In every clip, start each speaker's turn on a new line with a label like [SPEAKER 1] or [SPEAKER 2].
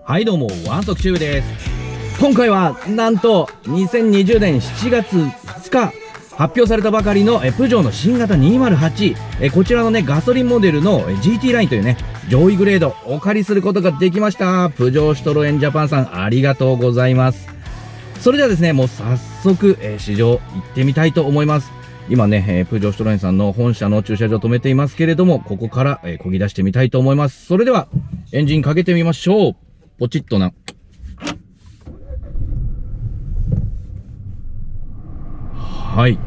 [SPEAKER 1] はいどうも、ワントクチューブです。今回はなんと2020年7月2日発表されたばかりのプジョーの新型208、こちらのねガソリンモデルの GT ラインというね上位グレードお借りすることができました。プジョーシュトロエンジャパンさんありがとうございます。それではですね、もう早速、試乗行ってみたいと思います。今ね、プジョーシュトロエンさんの本社の駐車場止めていますけれども、ここから、漕ぎ出してみたいと思います。それではエンジンかけてみましょう。ポチッとな。はい、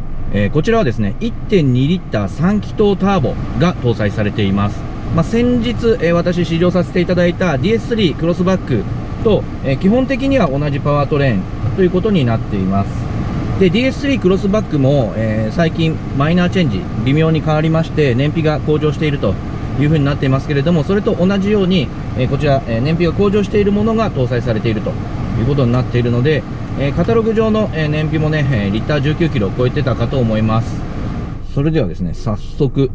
[SPEAKER 1] こちらはですね 1.2 リッター3気筒ターボが搭載されています。先日、私試乗させていただいた DS3 クロスバックと、基本的には同じパワートレーンということになっています。で DS3 クロスバックも、最近マイナーチェンジ微妙に変わりまして燃費が向上しているという風になっていますけれども、それと同じように、こちら、燃費が向上しているものが搭載されているということになっているので、カタログ上の、燃費もね、リッター19キロを超えてたかと思います。それではですね、早速、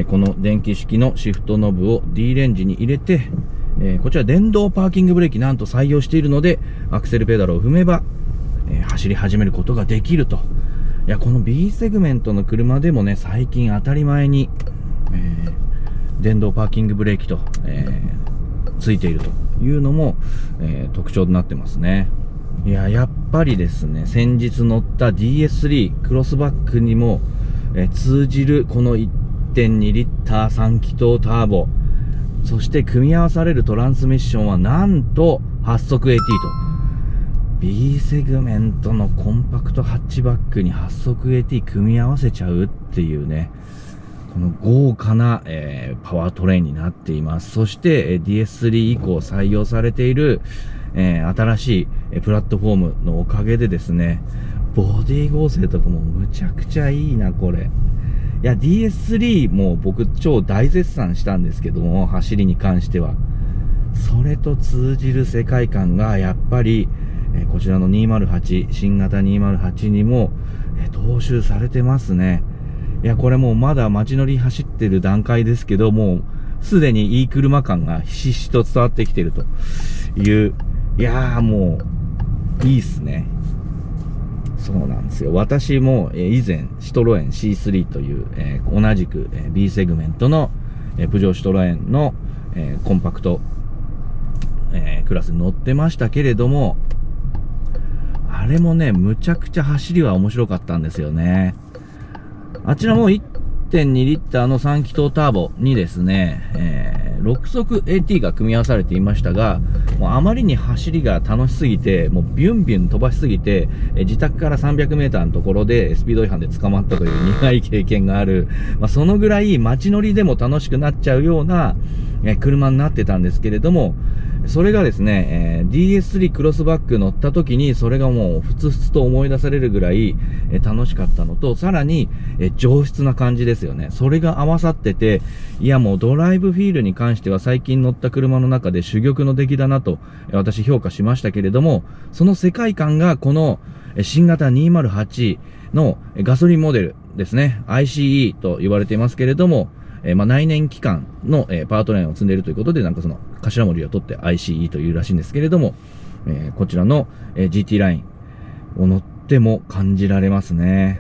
[SPEAKER 1] この電気式のシフトノブを D レンジに入れて、こちら電動パーキングブレーキなんと採用しているので、アクセルペダルを踏めば、走り始めることができると。いや、この B セグメントの車でもね、最近当たり前に、電動パーキングブレーキと、ついているというのも、特徴になってますね。いや、やっぱりですね、先日乗った DS3 クロスバックにも、通じるこの 1.2 リッター3気筒ターボ、そして組み合わされるトランスミッションはなんと8速 AT と。B セグメントのコンパクトハッチバックに8速 AT 組み合わせちゃうっていうね、この豪華な、パワートレーンになっています。そして、DS3 以降採用されている、新しいプラットフォームのおかげでですね、ボディ剛性とかもむちゃくちゃいいな、これ。いや、DS3 も僕超大絶賛したんですけども、走りに関しては。それと通じる世界観がやっぱり、こちらの208、新型208にも、踏襲されてますね。いや、これもうまだ街乗り走ってる段階ですけど、もうすでにいい車感がひしひしと伝わってきてるという、いやーもう、いいっすね。そうなんですよ。私も以前、シトロエン C3 という、同じく B セグメントのプジョーシトロエンのコンパクトクラスに乗ってましたけれども、あれもね、むちゃくちゃ走りは面白かったんですよね。あちらも 1.2 リッターの3気筒ターボにですね、6速 AT が組み合わされていましたが、もうあまりに走りが楽しすぎて、もうビュンビュン飛ばしすぎて、自宅から300メーターのところでスピード違反で捕まったという苦い経験がある、そのぐらい街乗りでも楽しくなっちゃうような車になってたんですけれども、それがですね、DS3 クロスバック乗った時にそれがもうふつふつと思い出されるぐらい楽しかったのと、さらに上質な感じですよね。それが合わさってて、いやもうドライブフィールに関しては最近乗った車の中で珠玉の出来だなと私評価しましたけれども、その世界観がこの新型208のガソリンモデルですね、ICE と言われていますけれども、内燃機関のパワートレーンを積んでいるということで、なんかその頭文字を取って ICE というらしいんですけれども、こちらの GT ラインを乗っても感じられますね。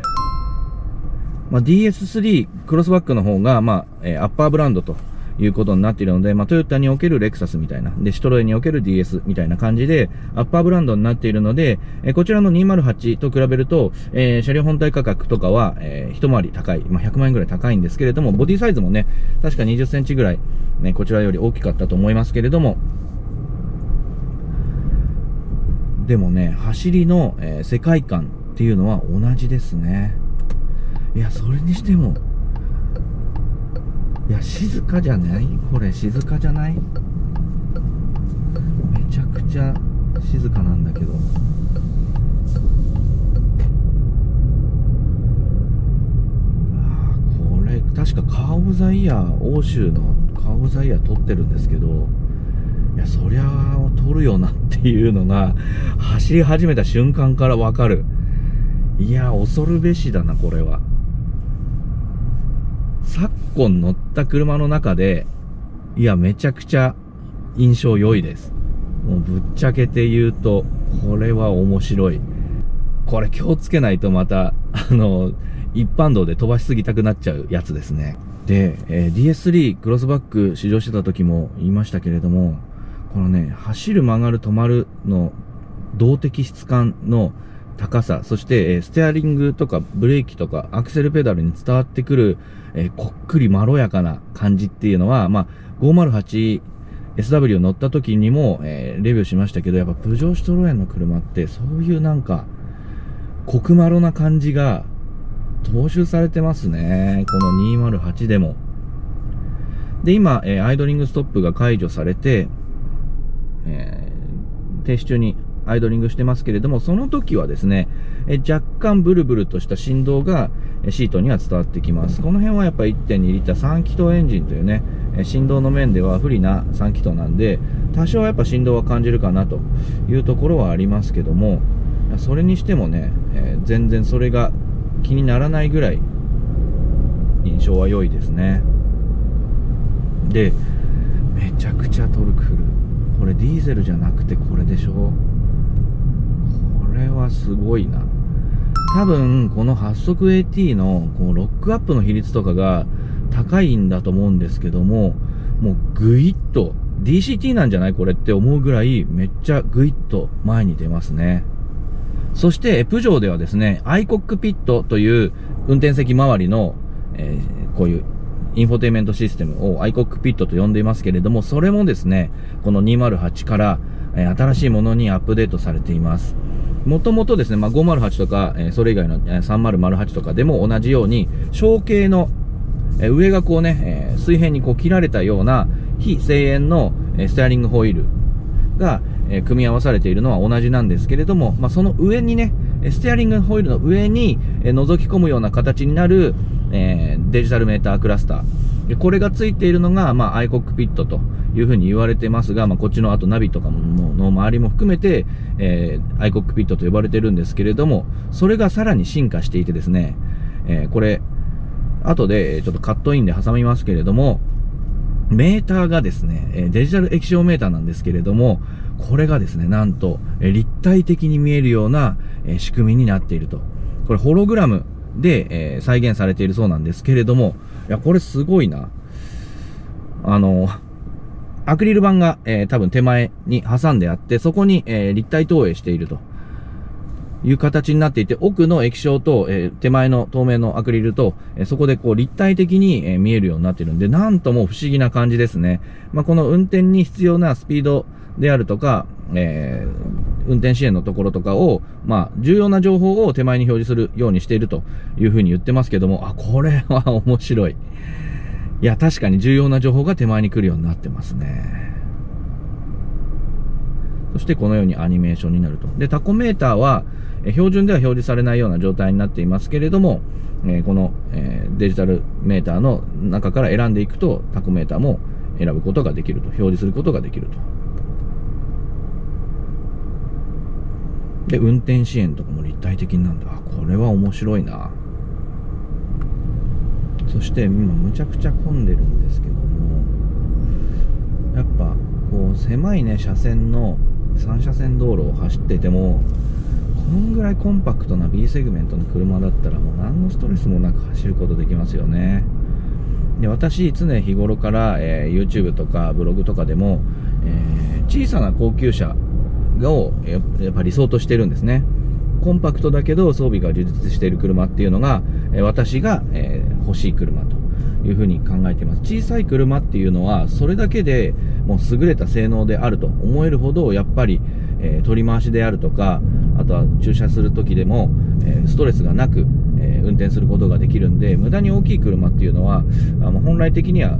[SPEAKER 1] DS3 クロスバックの方が、アッパーブランドということになっているので、トヨタにおけるレクサスみたいな、で、シトロエンにおける DS みたいな感じで、アッパーブランドになっているので、こちらの208と比べると、車両本体価格とかは、一回り高い、100万円ぐらい高いんですけれども、ボディサイズもね、確か20センチぐらい、ね、こちらより大きかったと思いますけれども、でもね、走りの、世界観っていうのは同じですね。いや、それにしても、いや、静かじゃない？これ、静かじゃない？めちゃくちゃ静かなんだけど。これ、確かカー・オブ・ザ・イヤー、欧州のカー・オブ・ザ・イヤー撮ってるんですけど、いや、そりゃあ、撮るよなっていうのが、走り始めた瞬間からわかる。いや、恐るべしだな、これは。昨今乗った車の中で、いや、めちゃくちゃ印象良いです。もうぶっちゃけて言うと、これは面白い。これ気をつけないとまた、一般道で飛ばしすぎたくなっちゃうやつですね。で、DS3 クロスバック試乗してた時も言いましたけれども、このね、走る曲がる止まるの動的質感の高さ、そして、ステアリングとかブレーキとかアクセルペダルに伝わってくる、こっくりまろやかな感じっていうのは、508SW 乗った時にも、レビューしましたけど、やっぱプジョーシトロエンの車ってそういうなんかコクマロな感じが踏襲されてますね。この208でも。で、今、アイドリングストップが解除されて、停止中にアイドリングしてますけれども、その時はですね、若干ブルブルとした振動がシートには伝わってきます。この辺はやっぱ 1.2 リッター3気筒エンジンというね、振動の面では不利な3気筒なんで、多少はやっぱ振動は感じるかなというところはありますけども、それにしてもね、全然それが気にならないぐらい印象は良いですね。で、めちゃくちゃトルクフル。これディーゼルじゃなくてこれでしょ。これはすごいな。多分この8速 AT のこうロックアップの比率とかが高いんだと思うんですけども、もうグイッと DCT なんじゃないこれって思うぐらいめっちゃグイッと前に出ますね。そしてプジョーではですね、アイコックピットという運転席周りの、こういうインフォテイメントシステムをアイコックピットと呼んでいますけれども、それもですね、この208から、新しいものにアップデートされています。もともとですね、508とか、それ以外の3008とかでも同じように、小径の、上がこうね、水平にこう切られたような非声援の、ステアリングホイールが、組み合わされているのは同じなんですけれども、その上にね、ステアリングホイールの上に、覗き込むような形になる、デジタルメータークラスター。これがついているのが、アイコックピットというふうに言われてますが、こっちのあとナビとかの周りも含めて、アイコックピットと呼ばれてるんですけれども、それがさらに進化していてですね、これ、後でちょっとカットインで挟みますけれども、メーターがですね、デジタル液晶メーターなんですけれども、これがですね、なんと、立体的に見えるような、仕組みになっていると。これホログラムで、再現されているそうなんですけれども、いや、これすごいな。アクリル板が、多分手前に挟んであって、そこに、立体投影しているという形になっていて、奥の液晶と、手前の透明のアクリルと、そこでこう立体的に、見えるようになっているんで、なんとも不思議な感じですね。この運転に必要なスピードであるとか、運転支援のところとかを、重要な情報を手前に表示するようにしているというふうに言ってますけども、これは面白い。いや、確かに重要な情報が手前に来るようになってますね。そしてこのようにアニメーションになると。で、タコメーターは、標準では表示されないような状態になっていますけれども、この、デジタルメーターの中から選んでいくと、タコメーターも選ぶことができると。表示することができると。で、運転支援とかも立体的になるんだ。これは面白いな。そして今むちゃくちゃ混んでるんですけども、やっぱこう狭いね車線の3車線道路を走ってても、こんぐらいコンパクトな B セグメントの車だったらもう何のストレスもなく走ることできますよね。で、私常日頃から、YouTube とかブログとかでも、小さな高級車をやっぱ理想としてるんですね。コンパクトだけど装備が充実している車っていうのが、私が、欲しい車というふうに考えています。小さい車っていうのはそれだけでもう優れた性能であると思えるほど、やっぱり、取り回しであるとか、あとは駐車する時でも、ストレスがなく、運転することができるんで、無駄に大きい車っていうのは本来的には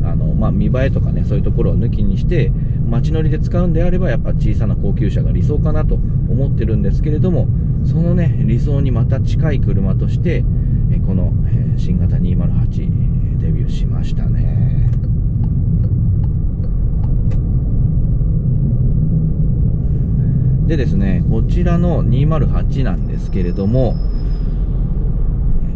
[SPEAKER 1] 見栄えとかね、そういうところを抜きにして街乗りで使うんであれば、やっぱ小さな高級車が理想かなと思ってるんですけれども、そのね理想にまた近い車としてこの新型208デビューしましたね。でですね、こちらの208なんですけれども、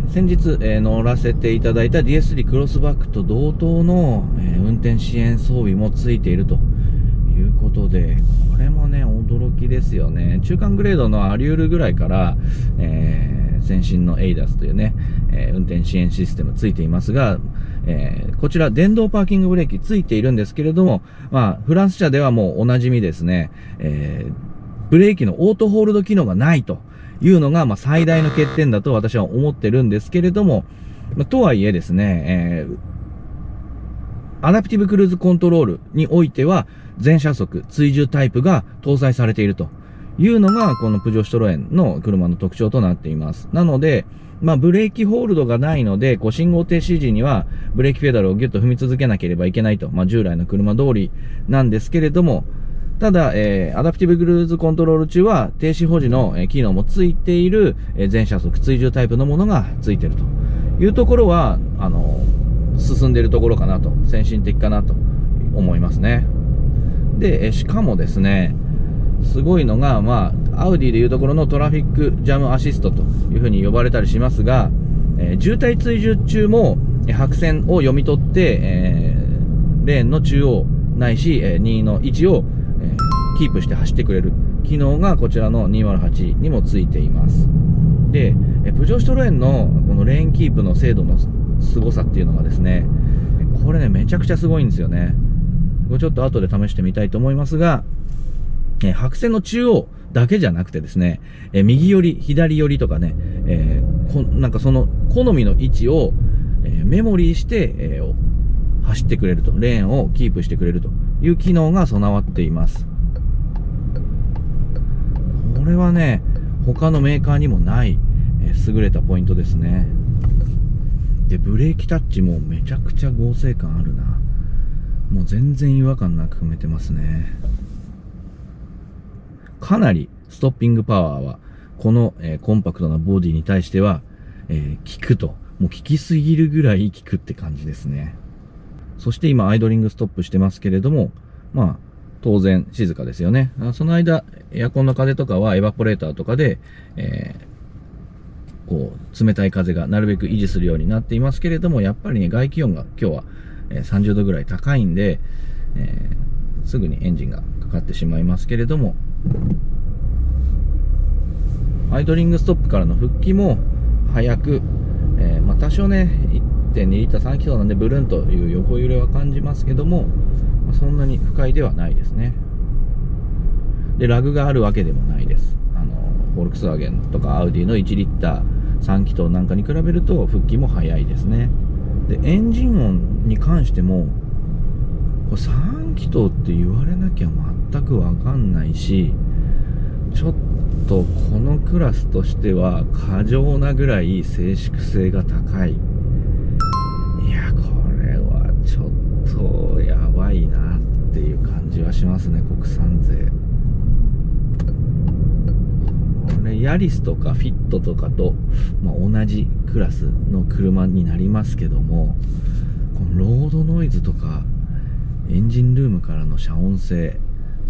[SPEAKER 1] 先日、乗らせていただいた DS3 クロスバックと同等の、運転支援装備もついているということで、これもね、驚きですよね。中間グレードのアリュールぐらいから、先進の ADAS というね、運転支援システムついていますが、こちら電動パーキングブレーキついているんですけれども、フランス車ではもうおなじみですね、ブレーキのオートホールド機能がないというのが、最大の欠点だと私は思ってるんですけれども、とはいえですね、アダプティブクルーズコントロールにおいては、全車速追従タイプが搭載されているというのが、このプジョーシトロエンの車の特徴となっています。なので、ブレーキホールドがないので、信号停止時にはブレーキペダルをギュッと踏み続けなければいけないと、従来の車通りなんですけれども、ただ、アダプティブクルーズコントロール中は停止保持の機能もついている全車速追従タイプのものがついているというところは、進んでいるところかなと、先進的かなと思いますね。で、しかもですね、すごいのが、アウディでいうところのトラフィックジャムアシストというふうに呼ばれたりしますが、渋滞追従中も白線を読み取って、レーンの中央ないし、2の位置を、キープして走ってくれる機能がこちらの208にもついています。で、プジョーシトロエンのこのレーンキープの精度の凄さっていうのがですね、これね、めちゃくちゃすごいんですよね。これちょっと後で試してみたいと思いますが、白線の中央だけじゃなくてですね、右寄り、左寄りとかね、なんかその好みの位置を、メモリーして、走ってくれると、レーンをキープしてくれるという機能が備わっています。これはね、他のメーカーにもない、優れたポイントですね。で、ブレーキタッチもめちゃくちゃ剛性感あるな。もう全然違和感なく踏めてますね。かなりストッピングパワーは、この、コンパクトなボディに対しては、効くと。もう効きすぎるぐらい効くって感じですね。そして今アイドリングストップしてますけれども、当然静かですよね。その間、エアコンの風とかはエバポレーターとかで、冷たい風がなるべく維持するようになっていますけれども、やっぱりね、外気温が今日は30度ぐらい高いんで、すぐにエンジンがかかってしまいますけれども、アイドリングストップからの復帰も早く、多少ね、1.2 リッター3気筒なんでブルンという横揺れは感じますけども、そんなに不快ではないですね。で、ラグがあるわけでもないです。フォルクスワーゲンとかアウディの1リッター3気筒なんかに比べると復帰も早いですね。で、エンジン音に関しても、これ3気筒って言われなきゃ全くわかんないし、ちょっとこのクラスとしては過剰なぐらい静粛性が高い。いや、これはちょっとやばいなっていう感じはしますね、国産勢。これヤリスとかフィットとかと、同じクラスの車になりますけども、このロードノイズとかエンジンルームからの遮音性、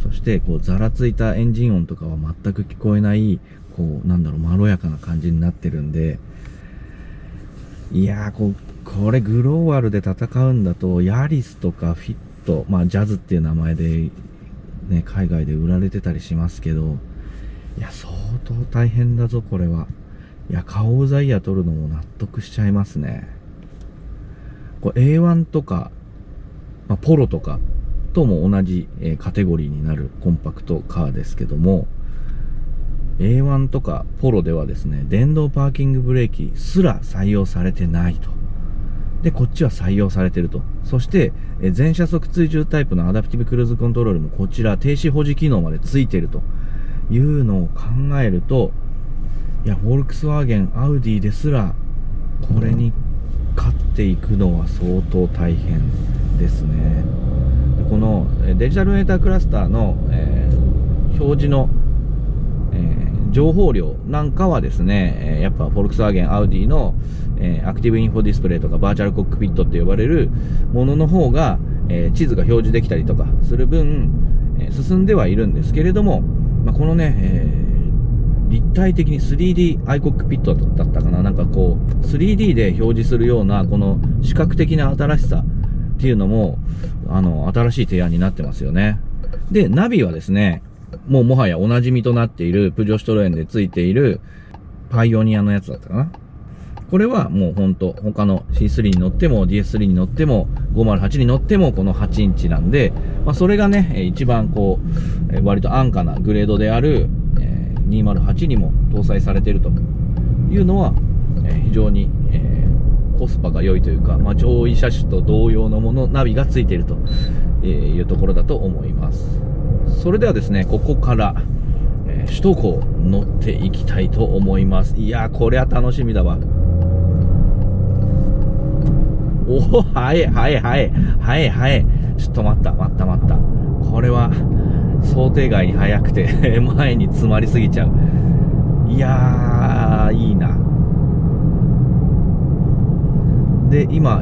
[SPEAKER 1] そしてざらついたエンジン音とかは全く聞こえない、まろやかな感じになってるんで、いやー、これグローバルで戦うんだと、ヤリスとかフィット、ジャズっていう名前でね、海外で売られてたりしますけど、いや、相当大変だぞ、これは。いや、カオザイヤ取るのも納得しちゃいますね。A1 とか、ポロとかとも同じ、カテゴリーになるコンパクトカーですけども、A1 とかポロではですね、電動パーキングブレーキすら採用されてないと。で、こっちは採用されてると。そして、全車速追従タイプのアダプティブクルーズコントロールもこちら停止保持機能までついてるというのを考えると、いや、フォルクスワーゲン、アウディですら、これに勝っていくのは相当大変ですね。このデジタルメータークラスターの、表示の、情報量なんかはですね、やっぱフォルクスワーゲン、アウディの、アクティブインフォディスプレイとかバーチャルコックピットって呼ばれるものの方が、地図が表示できたりとかする分、進んではいるんですけれども、このね、立体的に 3D アイコックピットだったかな、3D で表示するようなこの視覚的な新しさっていうのも新しい提案になってますよね。で、ナビはですね、もうもはやお馴染みとなっているプジョシトロエンでついているパイオニアのやつだったかな。これはもうほんと他の C3 に乗っても DS3 に乗っても508に乗ってもこの8インチなんで、それがね、一番こう、割と安価なグレードである、208にも搭載されているというのは、非常に、コスパが良いというか、上位車種と同様のもの、ナビがついているというところだと思います。それではですね、ここから、首都高乗っていきたいと思います。いやー、これは楽しみだわ。おお、はい。ちょっと待った。これは想定外に速くて前に詰まりすぎちゃう。いやー、いいな。で、今、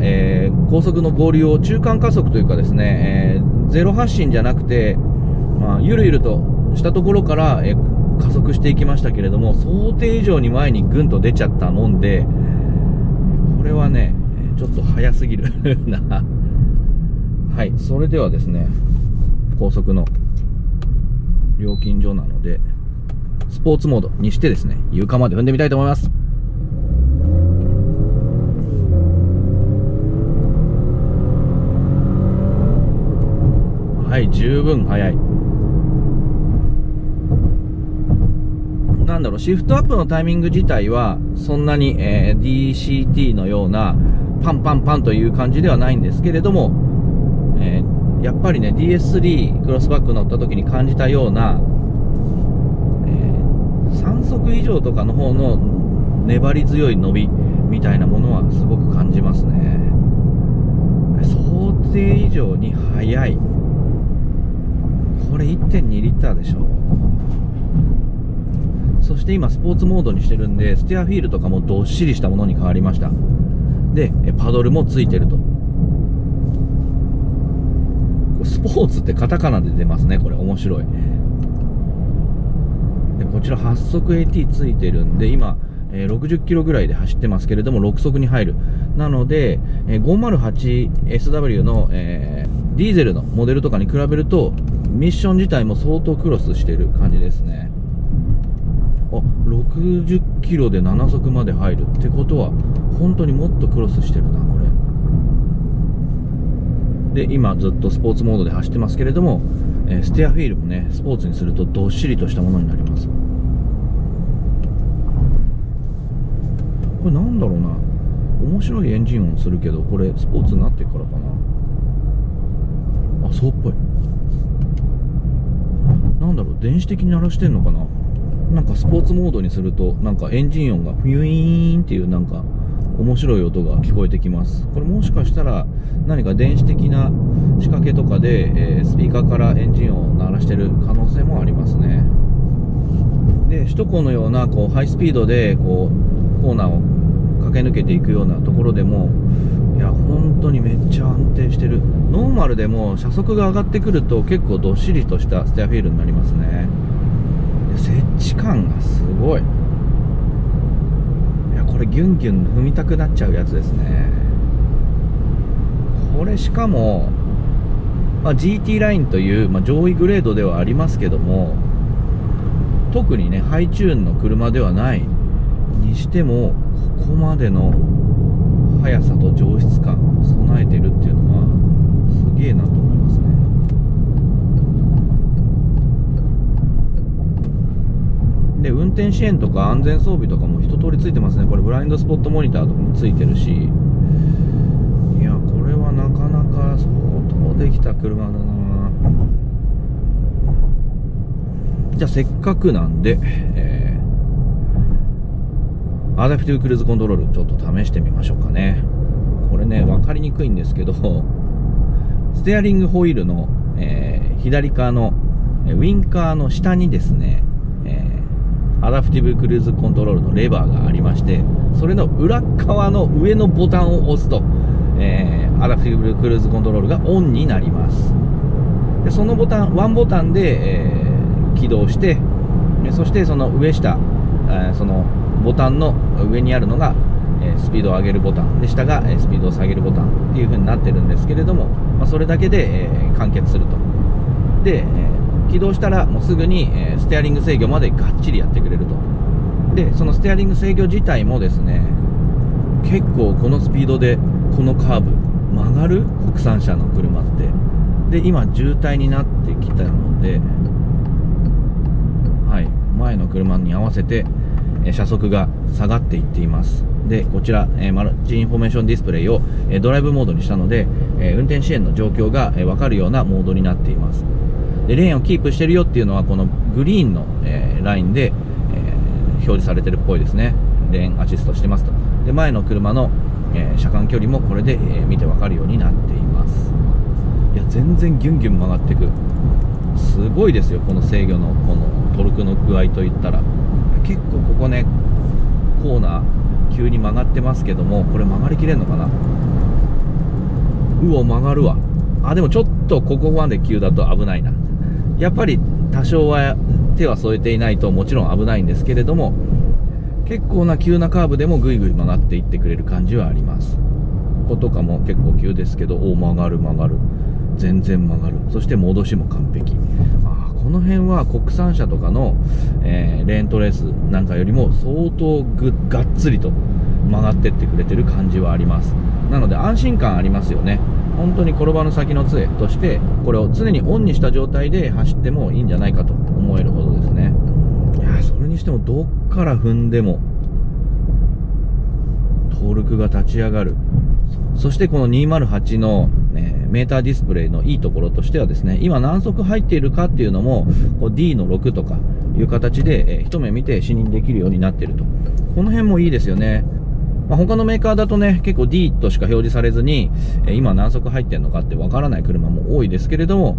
[SPEAKER 1] 高速の合流を中間加速というかですね、ゼロ発進じゃなくて、ゆるゆるとしたところから、加速していきましたけれども、想定以上に前にぐんと出ちゃったもんで、これはね、ちょっと早すぎるな。はい、それではですね、高速の料金所なので、スポーツモードにしてですね、床まで踏んでみたいと思います。はい、十分速い。なんだろう、シフトアップのタイミング自体はそんなに、DCT のようなパンパンパンという感じではないんですけれども、やっぱりね DS3 クロスバック乗った時に感じたような、3速以上とかの方の粘り強い伸びみたいなものはすごく感じますね。想定以上に速い。これ 1.2 リッターでしょ。そして今スポーツモードにしてるんで、ステアフィールとかもどっしりしたものに変わりました。でパドルもついてると。スポーツってカタカナで出ますね。これ面白い。でこちら8速 AT ついてるんで、今、60キロぐらいで走ってますけれども6速に入る。なので、508SW の、ディーゼルのモデルとかに比べるとミッション自体も相当クロスしてる感じですね。60キロで7速まで入るってことは本当にもっとクロスしてるなこれで。今ずっとスポーツモードで走ってますけれども、ステアフィールもねスポーツにするとどっしりとしたものになります。これなんだろうな、面白いエンジン音するけど、これスポーツになってからかな。そうっぽい。なんだろう、電子的に鳴らしてんのかな。なんかスポーツモードにするとなんかエンジン音がフィュイーンっていうなんか面白い音が聞こえてきます。これもしかしたら何か電子的な仕掛けとかで、スピーカーからエンジン音を鳴らしてる可能性もありますね。で首都高のようなこうハイスピードでこうコーナーを駆け抜けていくようなところでも、いや本当にめっちゃ安定してる。ノーマルでも車速が上がってくると結構どっしりとしたステアフィールになりますね。接地感がすごい。いやこれギュンギュン踏みたくなっちゃうやつですね。これしかも、GT ラインという、上位グレードではありますけども、特にねハイチューンの車ではないにしてもここまでの速さと上質感備えてるっていうのはすげえなと思いますね。で運転支援とか安全装備とかも一通りついてますね。これブラインドスポットモニターとかもついてるし、いやこれはなかなか相当できた車だな。じゃあせっかくなんで、アダプティブクルーズコントロールちょっと試してみましょうかね。これね分かりにくいんですけど、ステアリングホイールの、左側のウィンカーの下にですね、アダプティブクルーズコントロールのレバーがありまして、それの裏側の上のボタンを押すと、アダプティブクルーズコントロールがオンになります。でそのボタンワンボタンで、起動して、そしてその上下、そのボタンの上にあるのが、スピードを上げるボタンで、下が、スピードを下げるボタンっていう風になってるんですけれども、それだけで、完結すると。で、起動したらもうすぐに、ステアリング制御までがっちりやってくれると。でそのステアリング制御自体もですね、結構このスピードでこのカーブ曲がる国産車の車って。で今渋滞になってきたので、はい、前の車に合わせて車速が下がっていっています。でこちら、マルチインフォメーションディスプレイをドライブモードにしたので、運転支援の状況が分かるようなモードになっています。でレーンをキープしてるよっていうのはこのグリーンの、ラインで、表示されてるっぽいですね。レーンアシストしてますと。で前の車の、車間距離もこれで、見て分かるようになっています。いや全然ギュンギュン曲がっていく。すごいですよ、この制御のこのトルクの具合といったら。結構ここねコーナー急に曲がってますけども、これ曲がりきれんのかな。うお曲がるわ。あでもちょっとここまで急だと危ないな。やっぱり多少は手は添えていないともちろん危ないんですけれども、結構な急なカーブでもぐいぐい曲がっていってくれる感じはあります。こことかも結構急ですけど、お曲がる曲がる、全然曲がる。そして戻しも完璧。この辺は国産車とかの、レーントレースなんかよりも相当がっつりと曲がってってくれてる感じはあります。なので安心感ありますよね。本当に転ばぬ先の杖としてこれを常にオンにした状態で走ってもいいんじゃないかと思えるほどですね。いやそれにしてもどっから踏んでもトルクが立ち上がる。そしてこの208の、メーターディスプレイのいいところとしてはですね、今何速入っているかっていうのもこう D の6とかいう形で、一目見て視認できるようになっていると。この辺もいいですよね。他のメーカーだとね結構 D としか表示されずに、今何速入ってるのかってわからない車も多いですけれども、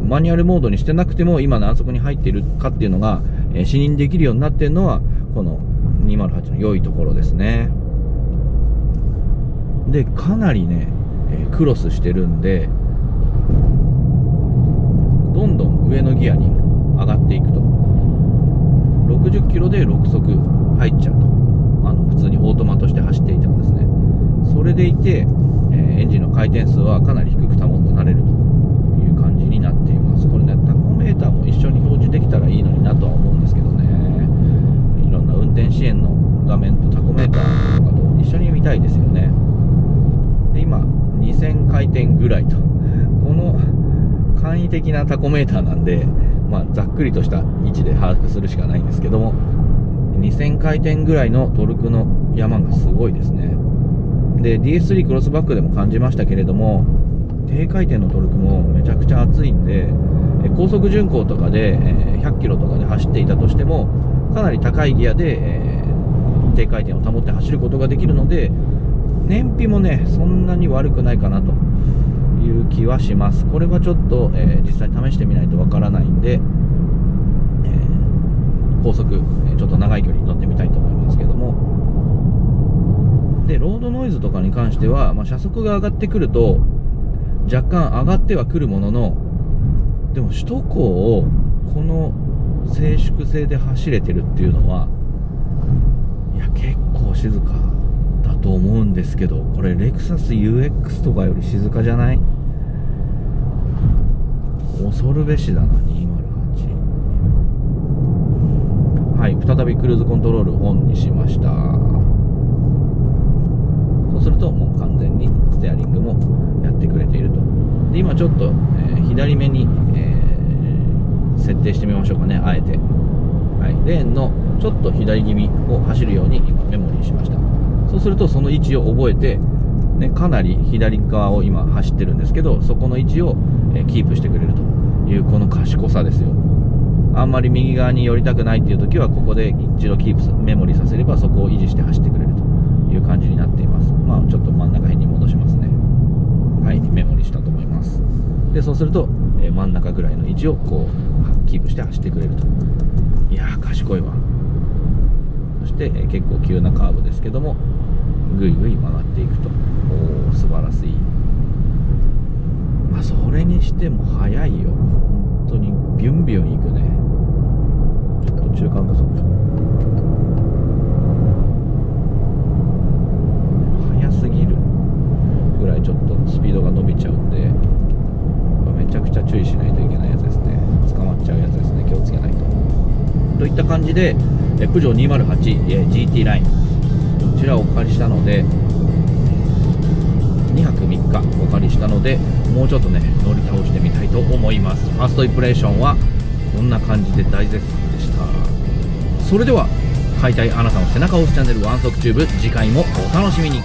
[SPEAKER 1] マニュアルモードにしてなくても今何速に入っているかっていうのが、視認できるようになっているのはこの208の良いところですね。でかなりね、クロスしてるんでどんどん上のギアに上がっていくと60キロで6速入っちゃうと、普通にオートマとして走っていてもですね、それでいて、エンジンの回転数はかなり低く保たれるという感じになっています。これねタコメーターも一緒に表示できたらいいのになとは思うんですけどね。いろんな運転支援の画面とタコメーターとかと一緒に見たいですよね。で今2000回転ぐらいと、この簡易的なタコメーターなんで、ざっくりとした位置で把握するしかないんですけども、2000回転ぐらいのトルクの山がすごいですね。で DS3 クロスバックでも感じましたけれども、低回転のトルクもめちゃくちゃ熱いんで、高速巡航とかで100キロとかで走っていたとしてもかなり高いギアで低回転を保って走ることができるので、燃費もねそんなに悪くないかなという気はします。これはちょっと、実際試してみないとわからないんで、高速、ちょっと長い距離に乗ってみたいと思いますけども、でロードノイズとかに関しては、車速が上がってくると若干上がってはくるものの、でも首都高をこの静粛性で走れてるっていうのは、いや結構静かだと思うんですけど、これレクサス UX とかより静かじゃない？恐るべしだな。208。はい、再びクルーズコントロールオンにしました。そうするともう完全にステアリングもやってくれていると。で今ちょっと、左目に、設定してみましょうかね、あえて。はい、レーンのちょっと左気味を走るように今メモリーしました。そうするとその位置を覚えて、ね、かなり左側を今走ってるんですけど、そこの位置を、キープしてくれるというこの賢さですよ。あんまり右側に寄りたくないっていう時はここで一度キープメモリーさせればそこを維持して走ってくれるという感じになっています。ちょっと真ん中辺に戻しますね。はい、メモリーしたと思います。でそうすると、真ん中ぐらいの位置をこうキープして走ってくれると。いやー賢いわ。そして、結構急なカーブですけどもぐいぐい曲がっていくと、おー素晴らしい。それにしても速いよ、本当にビュンビュンいくね。ちょっと中間加速速すぎるぐらいちょっとスピードが伸びちゃうんで、めちゃくちゃ注意しないといけないやつですね。といった感じで、プジョー 208GT ライン、こちらをお借りしたので、2泊3日お借りしたので、もうちょっとね乗り倒してみたいと思います。ファーストインプレッションはこんな感じで大絶賛でした。それでは買いたいあなたの背中を押すチャンネルワンソクチューブ、次回もお楽しみに。